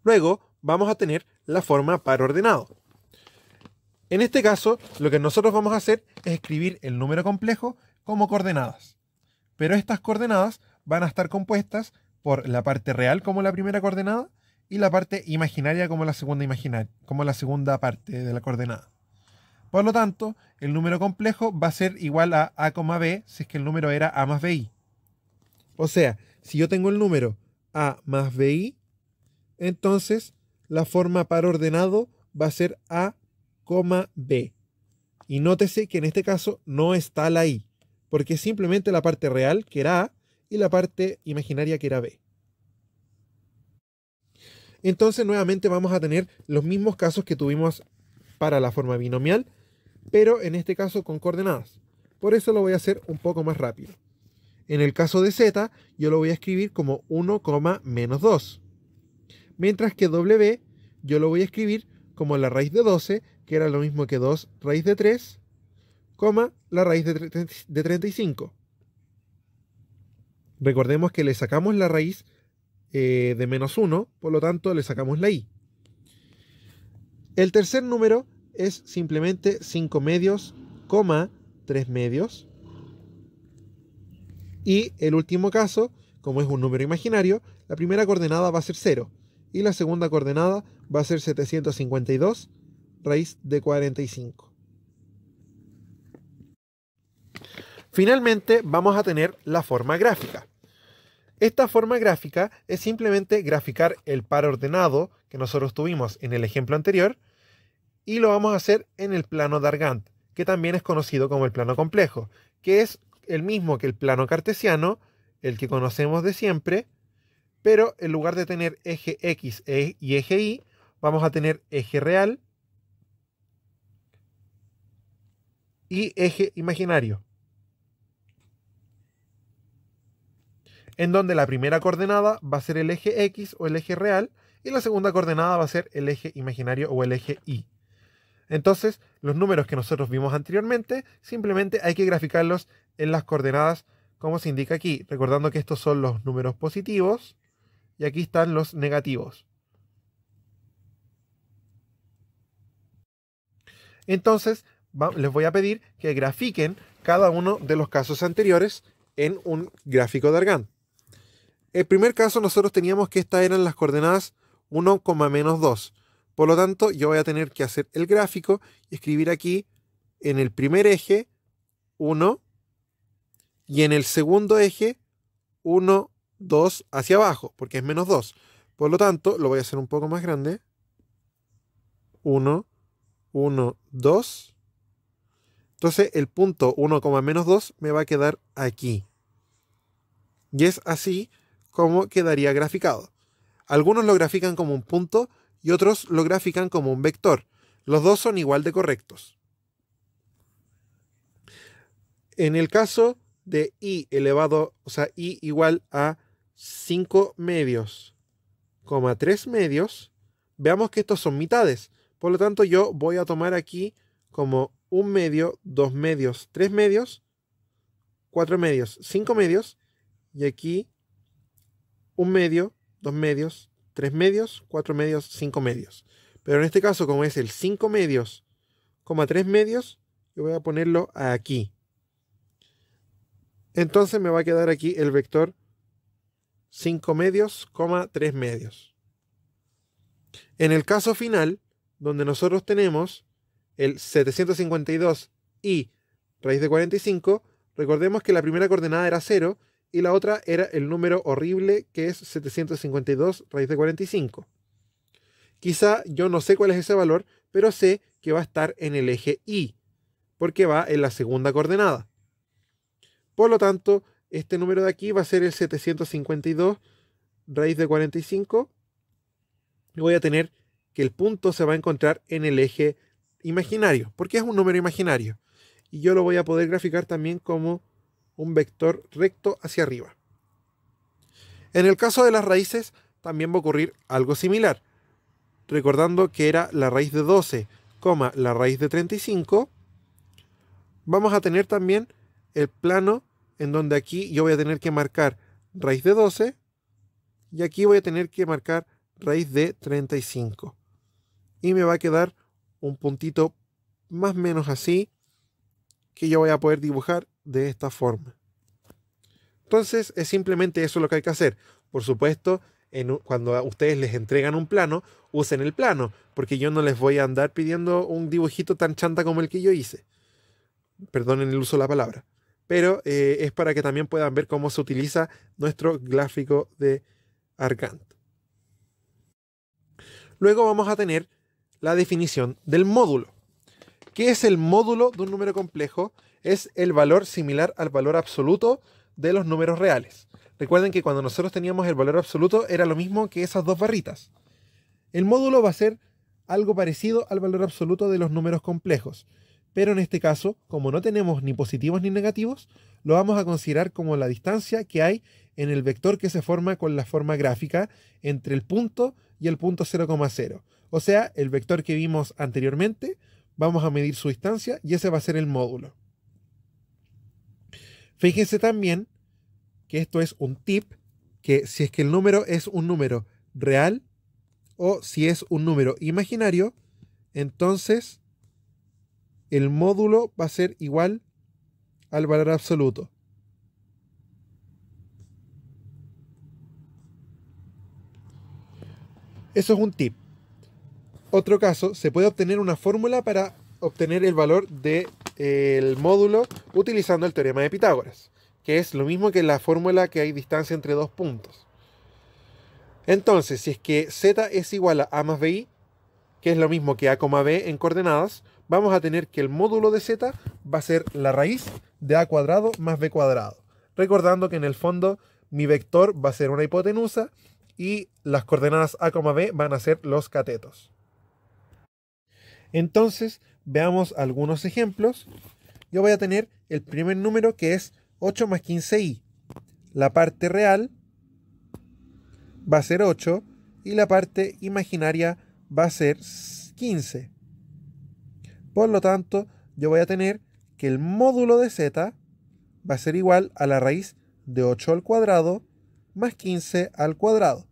Luego vamos a tener la forma par ordenado. En este caso, lo que nosotros vamos a hacer es escribir el número complejo como coordenadas. Pero estas coordenadas van a estar compuestas por la parte real como la primera coordenada y la parte imaginaria como la segunda parte de la coordenada. Por lo tanto, el número complejo va a ser igual a b si es que el número era a más bi. O sea, si yo tengo el número a más bi, entonces la forma par ordenado va a ser a, b. Y nótese que en este caso no está la i, porque es simplemente la parte real, que era a, y la parte imaginaria, que era b. Entonces nuevamente vamos a tener los mismos casos que tuvimos para la forma binomial, pero en este caso con coordenadas. Por eso lo voy a hacer un poco más rápido. En el caso de z, yo lo voy a escribir como 1, menos 2. Mientras que w, yo lo voy a escribir como la raíz de 12, que era lo mismo que 2 raíz de 3, la raíz de 35. Recordemos que le sacamos la raíz de menos 1, por lo tanto le sacamos la i. El tercer número es simplemente 5 medios, 3 medios. Y el último caso, como es un número imaginario, la primera coordenada va a ser 0 y la segunda coordenada va a ser 752 raíz de 45. Finalmente vamos a tener la forma gráfica. Esta forma gráfica es simplemente graficar el par ordenado que nosotros tuvimos en el ejemplo anterior y lo vamos a hacer en el plano de Argand, que también es conocido como el plano complejo, que es el mismo que el plano cartesiano, el que conocemos de siempre, pero en lugar de tener eje X y eje Y, vamos a tener eje real y eje imaginario, en donde la primera coordenada va a ser el eje X o el eje real y la segunda coordenada va a ser el eje imaginario o el eje Y. Entonces, los números que nosotros vimos anteriormente, simplemente hay que graficarlos en las coordenadas como se indica aquí, recordando que estos son los números positivos y aquí están los negativos. Entonces, les voy a pedir que grafiquen cada uno de los casos anteriores en un gráfico de Argand. El primer caso nosotros teníamos que estas eran las coordenadas 1, menos 2. Por lo tanto, yo voy a tener que hacer el gráfico y escribir aquí en el primer eje 1 y en el segundo eje 1, 2 hacia abajo, porque es menos 2. Por lo tanto, lo voy a hacer un poco más grande. 1, 1, 2. Entonces, el punto 1, menos 2 me va a quedar aquí. Y es así como quedaría graficado. Algunos lo grafican como un punto y otros lo grafican como un vector. Los dos son igual de correctos. En el caso de i elevado, o sea, i igual a 5 medios, 3 medios, veamos que estos son mitades. Por lo tanto, yo voy a tomar aquí como 1 medio, 2 medios, 3 medios, 4 medios, 5 medios, y aquí 1 medio, 2 medios, 3 medios, 4 medios, 5 medios. Pero en este caso, como es el 5 medios, 3 medios, yo voy a ponerlo aquí. Entonces me va a quedar aquí el vector 5 medios, 3 medios. En el caso final, donde nosotros tenemos el 752 y raíz de 45, recordemos que la primera coordenada era 0 y la otra era el número horrible que es 752 raíz de 45. Quizá yo no sé cuál es ese valor, pero sé que va a estar en el eje Y, porque va en la segunda coordenada. Por lo tanto, este número de aquí va a ser el 752 raíz de 45. Y voy a tener que el punto se va a encontrar en el eje imaginario, porque es un número imaginario. Y yo lo voy a poder graficar también como un vector recto hacia arriba. En el caso de las raíces, también va a ocurrir algo similar. Recordando que era la raíz de 12, la raíz de 35, vamos a tener también el plano en donde aquí yo voy a tener que marcar raíz de 12 y aquí voy a tener que marcar raíz de 35. Y me va a quedar un puntito más o menos así, que yo voy a poder dibujar de esta forma. Entonces es simplemente eso lo que hay que hacer. Por supuesto, cuando a ustedes les entregan un plano, usen el plano, porque yo no les voy a andar pidiendo un dibujito tan chanta como el que yo hice. Perdonen el uso de la palabra. Pero es para que también puedan ver cómo se utiliza nuestro gráfico de Argand. Luego vamos a tener la definición del módulo. ¿Qué es el módulo de un número complejo? Es el valor similar al valor absoluto de los números reales. Recuerden que cuando nosotros teníamos el valor absoluto era lo mismo que esas dos barritas. El módulo va a ser algo parecido al valor absoluto de los números complejos, pero en este caso, como no tenemos ni positivos ni negativos, lo vamos a considerar como la distancia que hay en el vector que se forma con la forma gráfica entre el punto y el punto 0,0. O sea, el vector que vimos anteriormente, vamos a medir su distancia y ese va a ser el módulo. Fíjense también que esto es un tip, que si es que el número es un número real o si es un número imaginario, entonces el módulo va a ser igual al valor absoluto. Eso es un tip. Otro caso, se puede obtener una fórmula para obtener el valor del módulo utilizando el teorema de Pitágoras, que es lo mismo que la fórmula que hay distancia entre dos puntos. Entonces, si es que z es igual a a más bi, que es lo mismo que a, b en coordenadas, vamos a tener que el módulo de z va a ser la raíz de a cuadrado más b cuadrado. Recordando que en el fondo mi vector va a ser una hipotenusa y las coordenadas a, b van a ser los catetos. Entonces, veamos algunos ejemplos. Yo voy a tener el primer número que es 8 más 15i. La parte real va a ser 8 y la parte imaginaria va a ser 15. Por lo tanto, yo voy a tener que el módulo de z va a ser igual a la raíz de 8 al cuadrado más 15 al cuadrado.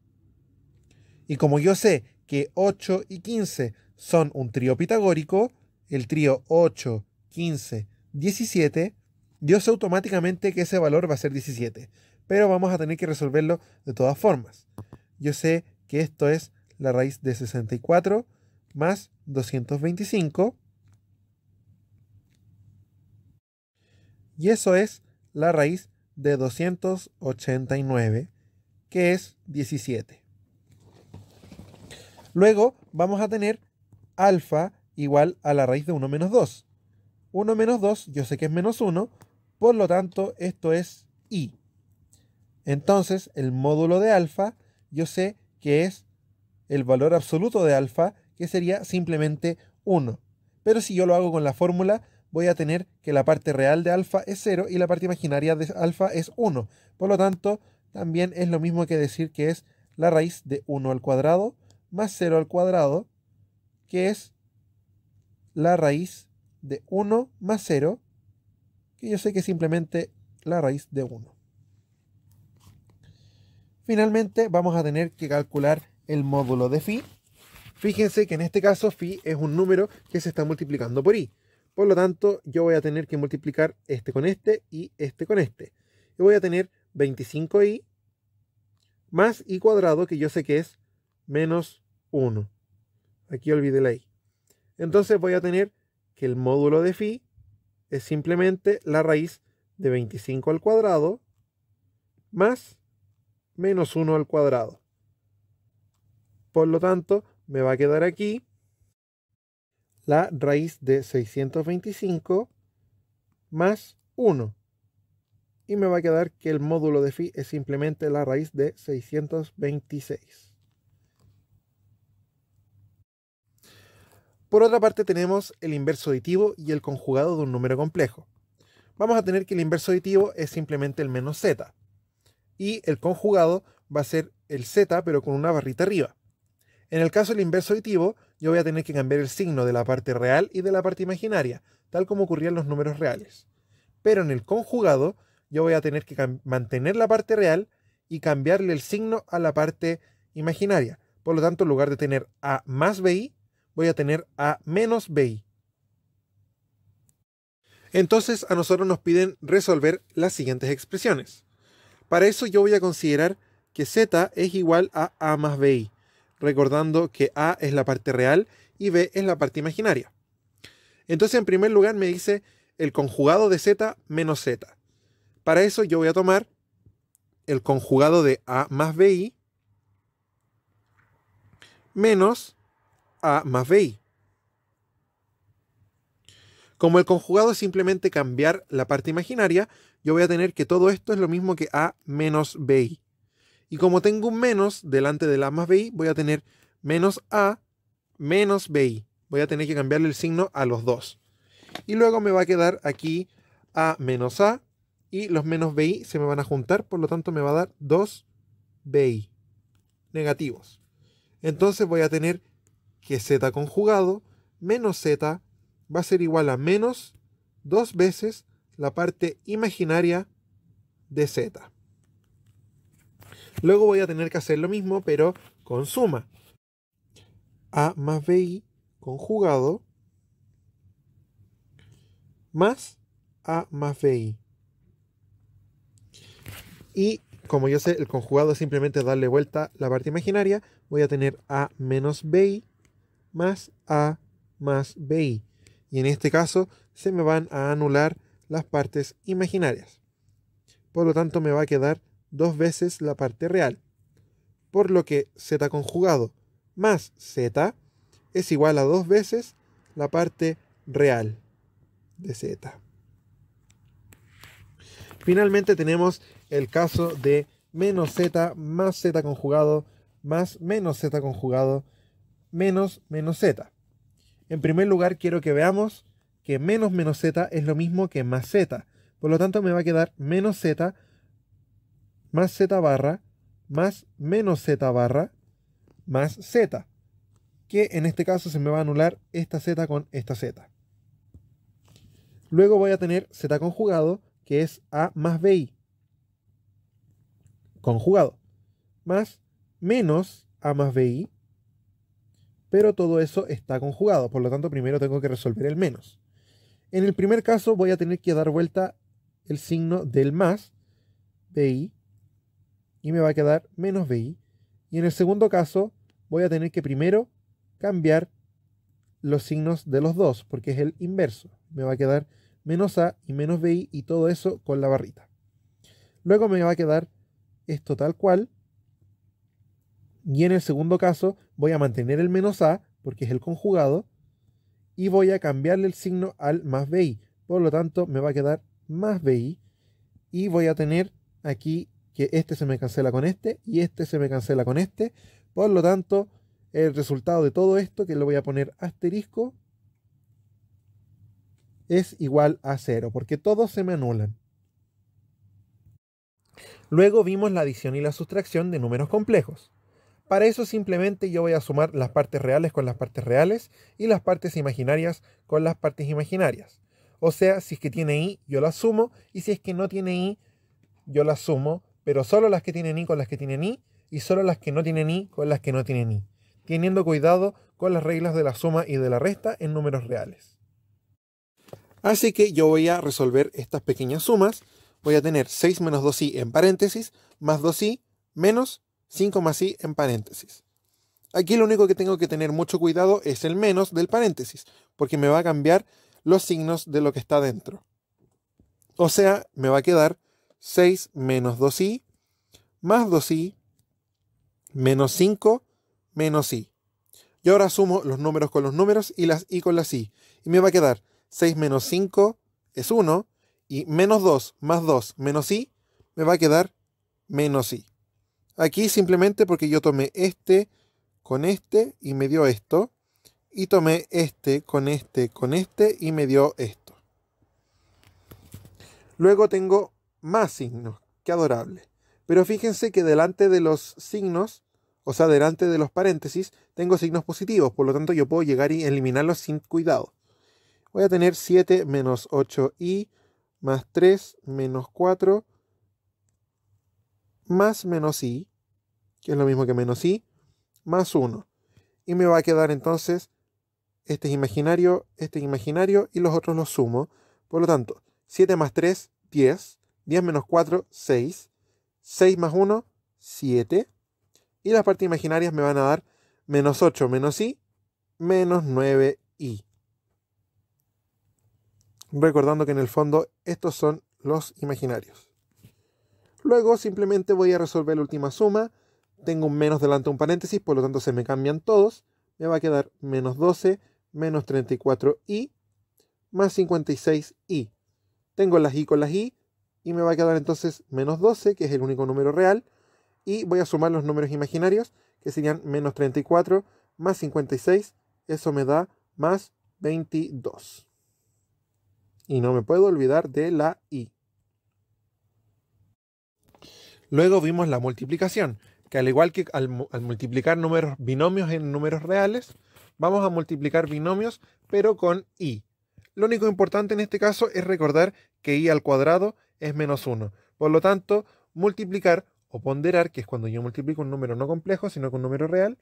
Y como yo sé que 8 y 15 son un trío pitagórico, el trío 8, 15, 17, yo sé automáticamente que ese valor va a ser 17. Pero vamos a tener que resolverlo de todas formas. Yo sé que esto es la raíz de 64 más 225. Y eso es la raíz de 289, que es 17. Luego vamos a tener alfa igual a la raíz de 1 menos 2. 1 menos 2 yo sé que es menos 1, por lo tanto esto es i. Entonces el módulo de alfa yo sé que es el valor absoluto de alfa, que sería simplemente 1. Pero si yo lo hago con la fórmula, voy a tener que la parte real de alfa es 0 y la parte imaginaria de alfa es 1. Por lo tanto, también es lo mismo que decir que es la raíz de 1 al cuadrado más 0 al cuadrado, que es la raíz de 1 más 0, que yo sé que es simplemente la raíz de 1. Finalmente, vamos a tener que calcular el módulo de phi. Fíjense que en este caso phi es un número que se está multiplicando por i. Por lo tanto, yo voy a tener que multiplicar este con este y este con este. Y voy a tener 25i más i cuadrado, que yo sé que es menos 1. Aquí olvidé la i. Entonces voy a tener que el módulo de phi es simplemente la raíz de 25 al cuadrado más menos 1 al cuadrado. Por lo tanto, me va a quedar aquí la raíz de 625 más 1. Y me va a quedar que el módulo de phi es simplemente la raíz de 626. Por otra parte tenemos el inverso aditivo y el conjugado de un número complejo. Vamos a tener que el inverso aditivo es simplemente el menos z. Y el conjugado va a ser el z pero con una barrita arriba. En el caso del inverso aditivo, yo voy a tener que cambiar el signo de la parte real y de la parte imaginaria, tal como ocurría en los números reales. Pero en el conjugado, yo voy a tener que mantener la parte real y cambiarle el signo a la parte imaginaria. Por lo tanto, en lugar de tener A más BI, voy a tener A menos BI. Entonces, a nosotros nos piden resolver las siguientes expresiones. Para eso yo voy a considerar que Z es igual a A más BI, recordando que A es la parte real y B es la parte imaginaria. Entonces, en primer lugar, me dice el conjugado de Z menos Z. Para eso yo voy a tomar el conjugado de A más BI menos A más BI. Como el conjugado es simplemente cambiar la parte imaginaria, yo voy a tener que todo esto es lo mismo que A menos BI. Y como tengo un menos delante del A más BI, voy a tener menos A menos BI. Voy a tener que cambiarle el signo a los dos. Y luego me va a quedar aquí A menos A y los menos BI se me van a juntar, por lo tanto me va a dar 2 BI negativos. Entonces voy a tener que Z conjugado menos Z va a ser igual a menos 2 veces la parte imaginaria de Z. Luego voy a tener que hacer lo mismo, pero con suma. A más BI conjugado más A más BI. Y como yo sé, el conjugado es simplemente darle vuelta la parte imaginaria, voy a tener A menos BI más A más BI. Y en este caso se me van a anular las partes imaginarias. Por lo tanto me va a quedar 2 veces la parte real. Por lo que Z conjugado más Z es igual a 2 veces la parte real de Z. Finalmente tenemos el caso de menos Z más Z conjugado más menos Z conjugado menos menos Z. En primer lugar, quiero que veamos que menos menos Z es lo mismo que más Z. Por lo tanto, me va a quedar menos Z más Z barra más menos Z barra más Z. Que en este caso se me va a anular esta Z con esta Z. Luego voy a tener Z conjugado, que es A más BI conjugado, más menos A más BI, pero todo eso está conjugado, por lo tanto primero tengo que resolver el menos. En el primer caso voy a tener que dar vuelta el signo del más BI y me va a quedar menos BI. Y en el segundo caso voy a tener que primero cambiar los signos de los dos, porque es el inverso. Me va a quedar menos A y menos BI y todo eso con la barrita. Luego me va a quedar esto tal cual. Y en el segundo caso voy a mantener el menos A, porque es el conjugado, y voy a cambiarle el signo al más BI. Por lo tanto, me va a quedar más BI. Y voy a tener aquí que este se me cancela con este y este se me cancela con este. Por lo tanto, el resultado de todo esto, que le voy a poner asterisco, es igual a 0, porque todos se me anulan. Luego vimos la adición y la sustracción de números complejos. Para eso simplemente yo voy a sumar las partes reales con las partes reales y las partes imaginarias con las partes imaginarias. O sea, si es que tiene i, yo las sumo, y si es que no tiene i, yo las sumo, pero solo las que tienen i con las que tienen i, y solo las que no tienen i con las que no tienen i, teniendo cuidado con las reglas de la suma y de la resta en números reales. Así que yo voy a resolver estas pequeñas sumas. Voy a tener 6 menos 2i en paréntesis, más 2i menos 5 más i en paréntesis. Aquí lo único que tengo que tener mucho cuidado es el menos del paréntesis, porque me va a cambiar los signos de lo que está dentro. O sea, me va a quedar 6 menos 2i más 2i menos 5 menos i. Y ahora sumo los números con los números y las i con las i. Y me va a quedar 6 menos 5 es 1 y menos 2 más 2 menos i me va a quedar menos i. Aquí simplemente porque yo tomé este con este y me dio esto. Y tomé este con este y me dio esto. Luego tengo más signos. Qué adorable. Pero fíjense que delante de los signos, o sea, delante de los paréntesis, tengo signos positivos. Por lo tanto, yo puedo llegar y eliminarlos sin cuidado. Voy a tener 7 menos 8i más 3 menos 4 más menos i, que es lo mismo que menos i, más 1. Y me va a quedar entonces, este es imaginario y los otros los sumo. Por lo tanto, 7 más 3, 10. 10 menos 4, 6. 6 más 1, 7. Y las partes imaginarias me van a dar menos 8 menos i, menos 9i. Recordando que en el fondo estos son los imaginarios. Luego simplemente voy a resolver la última suma. Tengo un menos delante de un paréntesis, por lo tanto se me cambian todos. Me va a quedar menos 12 menos 34i más 56i. Tengo las i con las i y me va a quedar entonces menos 12, que es el único número real. Y voy a sumar los números imaginarios, que serían menos 34 más 56. Eso me da más 22. Y no me puedo olvidar de la i. Luego vimos la multiplicación, que al igual que al multiplicar binomios en números reales, vamos a multiplicar binomios, pero con i. Lo único importante en este caso es recordar que i al cuadrado es menos 1. Por lo tanto, multiplicar o ponderar, que es cuando yo multiplico un número no complejo, sino con un número real,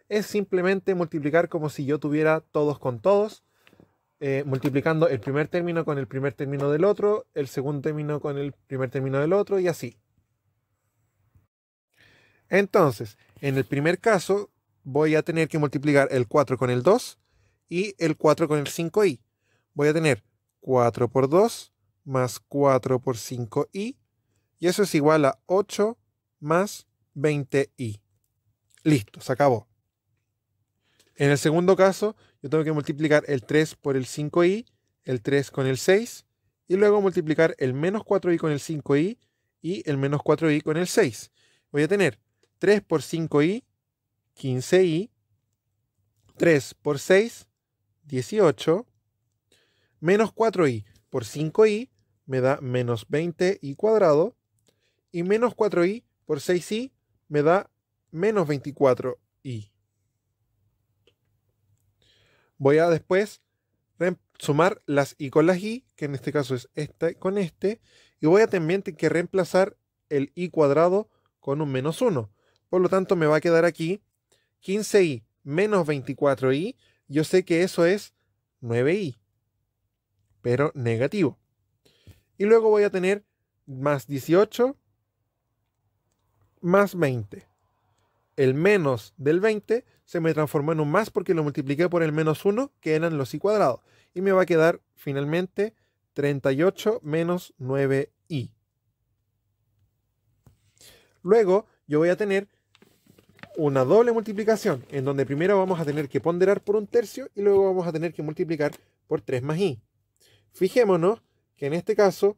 es simplemente multiplicar como si yo tuviera todos con todos, multiplicando el primer término con el primer término del otro, el segundo término con el primer término del otro, y así. Entonces, en el primer caso, voy a tener que multiplicar el 4 con el 2 y el 4 con el 5i. Voy a tener 4 por 2 más 4 por 5i, y eso es igual a 8 más 20i. Listo, se acabó. En el segundo caso, yo tengo que multiplicar el 3 por el 5i, el 3 con el 6, y luego multiplicar el menos 4i con el 5i y el menos 4i con el 6. Voy a tener 3 por 5i, 15i, 3 por 6, 18, menos 4i por 5i me da menos 20i cuadrado, y menos 4i por 6i me da menos 24i. Voy a después sumar las i con las i, que en este caso es esta con este, y voy a también tener que reemplazar el i cuadrado con un menos 1. Por lo tanto, me va a quedar aquí 15i menos 24i. Yo sé que eso es 9i, pero negativo. Y luego voy a tener más 18 más 20. El menos del 20 se me transformó en un más porque lo multipliqué por el menos 1, que eran los i cuadrados. Y me va a quedar finalmente 38 menos 9i. Luego yo voy a tener una doble multiplicación, en donde primero vamos a tener que ponderar por un tercio y luego vamos a tener que multiplicar por 3 más i. Fijémonos que en este caso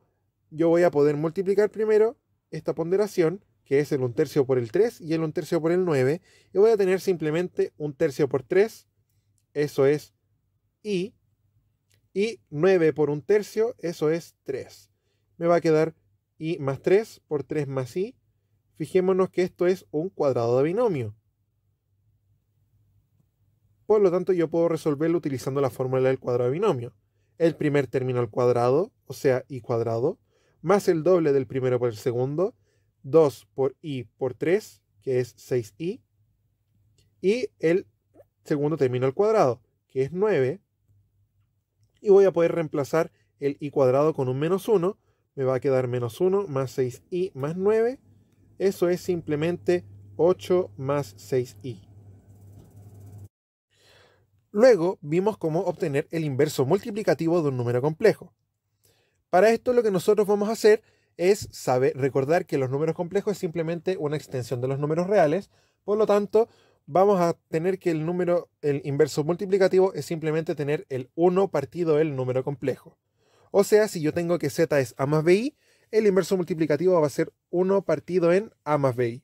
yo voy a poder multiplicar primero esta ponderación, que es el 1/3 por el 3 y el 1/3 por el 9, y voy a tener simplemente 1/3 por 3, eso es i, y 9 por 1/3, eso es 3. Me va a quedar i más 3 por 3 más i. Fijémonos que esto es un cuadrado de binomio. Por lo tanto, yo puedo resolverlo utilizando la fórmula del cuadrado de binomio. El primer término al cuadrado, o sea, i cuadrado, más el doble del primero por el segundo, 2 por i por 3, que es 6i, y el segundo término al cuadrado, que es 9, y voy a poder reemplazar el i cuadrado con un menos 1, me va a quedar menos 1 más 6i más 9, eso es simplemente 8 más 6i. Luego vimos cómo obtener el inverso multiplicativo de un número complejo. Para esto lo que nosotros vamos a hacer es recordar que los números complejos es simplemente una extensión de los números reales, por lo tanto vamos a tener que el inverso multiplicativo es simplemente tener el 1 partido el número complejo. O sea, si yo tengo que z es a más bi, el inverso multiplicativo va a ser 1 partido en a más bi.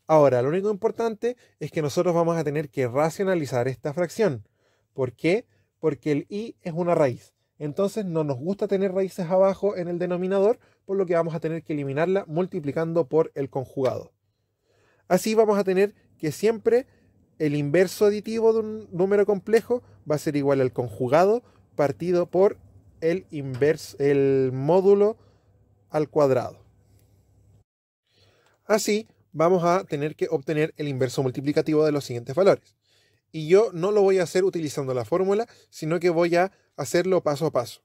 Ahora, lo único importante es que nosotros vamos a tener que racionalizar esta fracción. ¿Por qué? Porque el i es una raíz. Entonces no nos gusta tener raíces abajo en el denominador, por lo que vamos a tener que eliminarla multiplicando por el conjugado. Así vamos a tener que siempre el inverso aditivo de un número complejo va a ser igual al conjugado partido por el módulo al cuadrado. Así vamos a tener que obtener el inverso multiplicativo de los siguientes valores. Y yo no lo voy a hacer utilizando la fórmula, sino que voy a hacerlo paso a paso.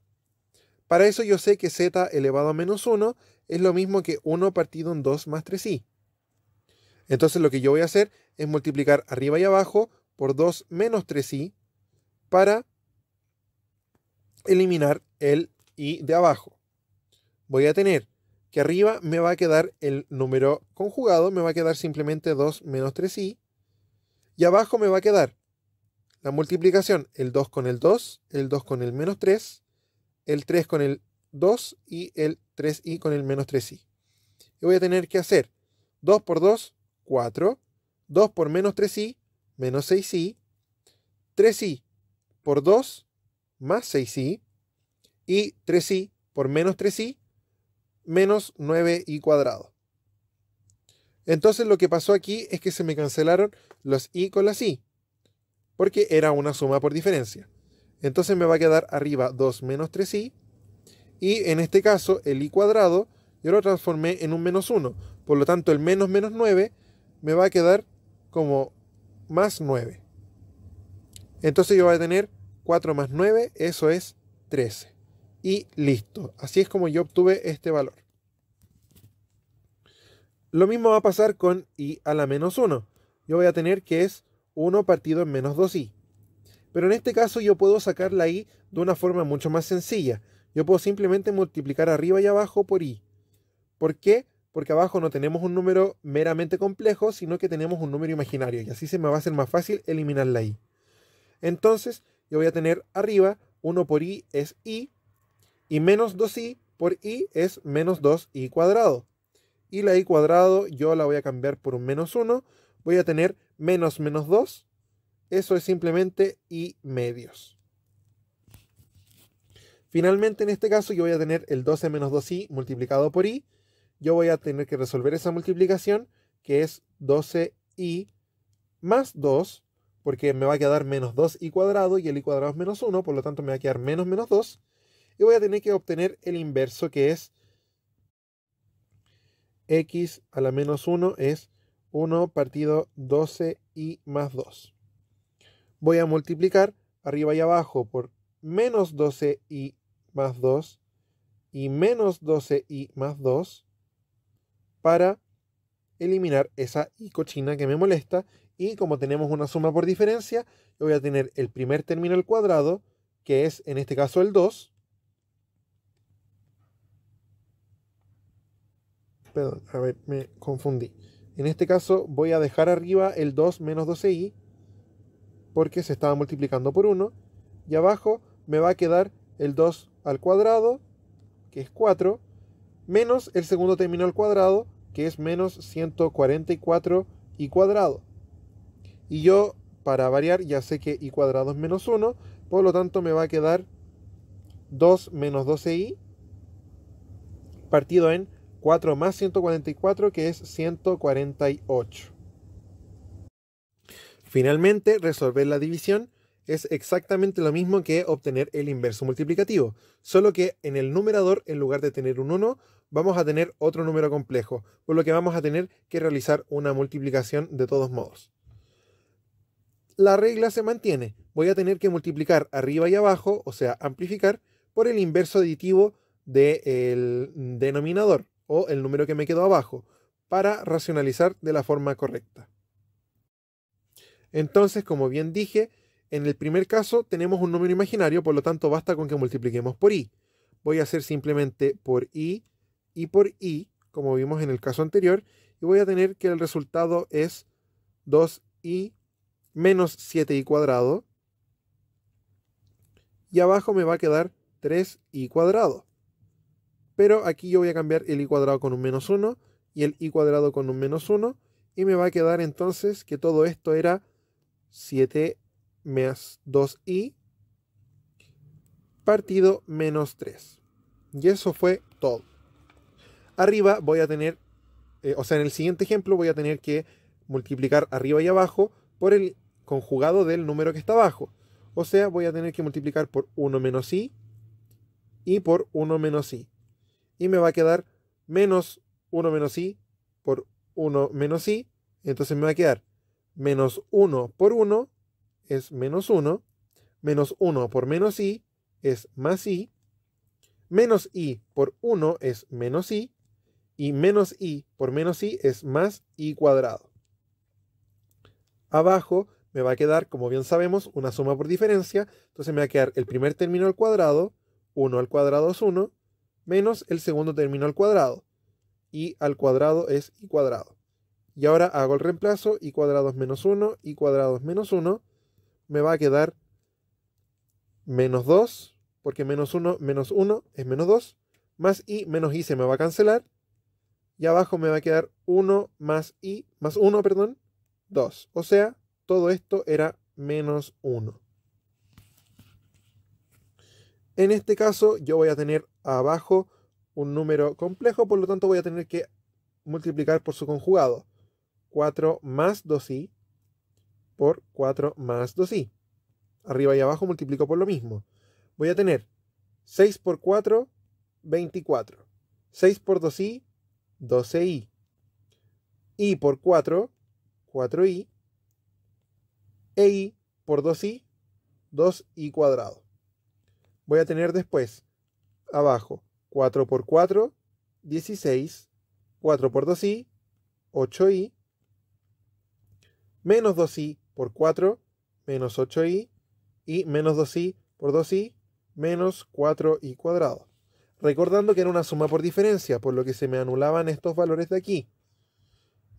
Para eso yo sé que z elevado a menos 1 es lo mismo que 1 partido en 2 más 3i. Entonces lo que yo voy a hacer es multiplicar arriba y abajo por 2 menos 3i para eliminar el i de abajo. Voy a tener que arriba me va a quedar el número conjugado, me va a quedar simplemente 2 menos 3i. Y abajo me va a quedar la multiplicación, el 2 con el 2, el 2 con el menos 3, el 3 con el 2 y el 3i con el menos 3i. Y voy a tener que hacer 2 por 2, 4, 2 por menos 3i, menos 6i, 3i por 2, más 6i, y 3i por menos 3i, menos 9i cuadrado. Entonces lo que pasó aquí es que se me cancelaron los i con las i, porque era una suma por diferencia. Entonces me va a quedar arriba 2 menos 3i, y en este caso el i cuadrado yo lo transformé en un menos 1. Por lo tanto el menos 9 me va a quedar como más 9. Entonces yo voy a tener 4 más 9, eso es 13. Y listo. Así es como yo obtuve este valor. Lo mismo va a pasar con i a la menos 1. Yo voy a tener que es 1 partido en menos 2i. Pero en este caso yo puedo sacar la i de una forma mucho más sencilla. Yo puedo simplemente multiplicar arriba y abajo por i. ¿Por qué? Porque abajo no tenemos un número meramente complejo, sino que tenemos un número imaginario. Y así se me va a hacer más fácil eliminar la i. Entonces yo voy a tener arriba 1 por i es i. Y menos 2i por i es menos 2i cuadrado. Y la i cuadrado yo la voy a cambiar por un menos 1. Voy a tener menos menos 2. Eso es simplemente i medios. Finalmente, en este caso, yo voy a tener el 12 menos 2i multiplicado por i. Yo voy a tener que resolver esa multiplicación, que es 12i más 2, porque me va a quedar menos 2i cuadrado y el i cuadrado es menos 1, por lo tanto me va a quedar menos menos 2. Y voy a tener que obtener el inverso, que es x a la menos 1 es 1 partido 12i más 2. Voy a multiplicar arriba y abajo por menos 12i más 2 y menos 12i más 2 para eliminar esa i cochina que me molesta. Y como tenemos una suma por diferencia, yo voy a tener el primer término al cuadrado, que es en este caso el 2. Perdón, a ver, me confundí. En este caso voy a dejar arriba el 2 menos 12i, porque se estaba multiplicando por 1. Y abajo me va a quedar el 2 al cuadrado, que es 4, menos el segundo término al cuadrado, que es menos 144i cuadrado. Y yo, para variar, ya sé que i cuadrado es menos 1, por lo tanto me va a quedar 2 menos 12i partido en 4 más 144, que es 148. Finalmente, resolver la división es exactamente lo mismo que obtener el inverso multiplicativo, solo que en el numerador, en lugar de tener un 1, vamos a tener otro número complejo, por lo que vamos a tener que realizar una multiplicación de todos modos. La regla se mantiene. Voy a tener que multiplicar arriba y abajo, o sea, amplificar, por el inverso aditivo del denominador, o el número que me quedó abajo, para racionalizar de la forma correcta. Entonces, como bien dije, en el primer caso tenemos un número imaginario, por lo tanto basta con que multipliquemos por i. Voy a hacer simplemente por i y por i, como vimos en el caso anterior, y voy a tener que el resultado es 2i menos 7i cuadrado, y abajo me va a quedar 3i cuadrado. Pero aquí yo voy a cambiar el i cuadrado con un menos 1 y el i cuadrado con un menos 1, y me va a quedar entonces que todo esto era 7 más 2i partido menos 3. Y eso fue todo. Arriba voy a tener, o sea, en el siguiente ejemplo voy a tener que multiplicar arriba y abajo por el conjugado del número que está abajo. O sea, voy a tener que multiplicar por 1 menos i y por 1 menos i. Y me va a quedar menos 1 menos i por 1 menos i, entonces me va a quedar menos 1 por 1 es menos 1, menos 1 por menos i es más i, menos i por 1 es menos i, y menos i por menos i es más i cuadrado. Abajo me va a quedar, como bien sabemos, una suma por diferencia, entonces me va a quedar el primer término al cuadrado, 1 al cuadrado es 1, menos el segundo término al cuadrado, i al cuadrado es i cuadrado. Y ahora hago el reemplazo, i cuadrado es menos 1, i cuadrado es menos 1, me va a quedar menos 2, porque menos 1 es menos 2, más i menos i se me va a cancelar, y abajo me va a quedar 1 más i, más 1, perdón, 2. O sea, todo esto era menos 1. En este caso, yo voy a tener abajo un número complejo, por lo tanto voy a tener que multiplicar por su conjugado. 4 más 2i por 4 más 2i. Arriba y abajo multiplico por lo mismo. Voy a tener 6 por 4, 24. 6 por 2i, 12i. I por 4, 4i. E i por 2i, 2i cuadrado. Voy a tener después, abajo, 4 por 4, 16. 4 por 2i, 8i. Menos 2i por 4, menos 8i. Y menos 2i por 2i, menos 4i cuadrado. Recordando que era una suma por diferencia, por lo que se me anulaban estos valores de aquí.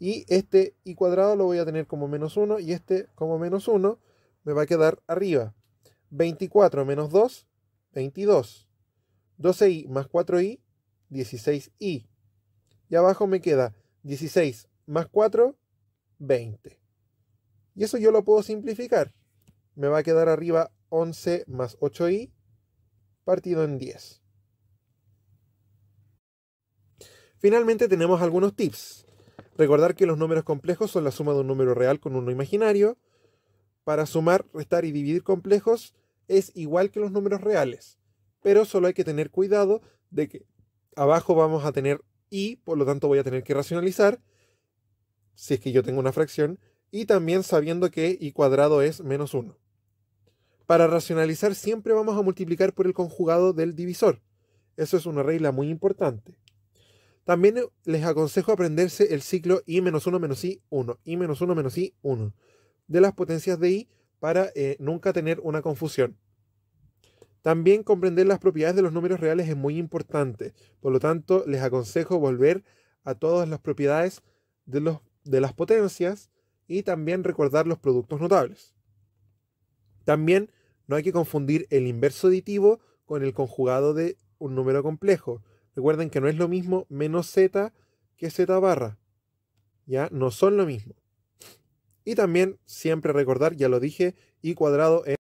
Y este i cuadrado lo voy a tener como menos 1 y este como menos 1. Me va a quedar arriba. 24 menos 2, 22. 12i más 4i, 16i. Y abajo me queda 16 más 4, 20. Y eso yo lo puedo simplificar. Me va a quedar arriba 11 más 8i partido en 10. Finalmente tenemos algunos tips. Recordar que los números complejos son la suma de un número real con uno imaginario. Para sumar, restar y dividir complejos es igual que los números reales, pero solo hay que tener cuidado de que abajo vamos a tener i, por lo tanto voy a tener que racionalizar, si es que yo tengo una fracción, y también sabiendo que i cuadrado es menos 1. Para racionalizar siempre vamos a multiplicar por el conjugado del divisor. Eso es una regla muy importante. También les aconsejo aprenderse el ciclo i menos 1 menos i 1, i menos 1 menos i 1, de las potencias de i para nunca tener una confusión. También comprender las propiedades de los números reales es muy importante. Por lo tanto, les aconsejo volver a todas las propiedades de las potencias y también recordar los productos notables. También no hay que confundir el inverso aditivo con el conjugado de un número complejo. Recuerden que no es lo mismo menos z que z barra. Ya no son lo mismo. Y también siempre recordar, ya lo dije, i cuadrado es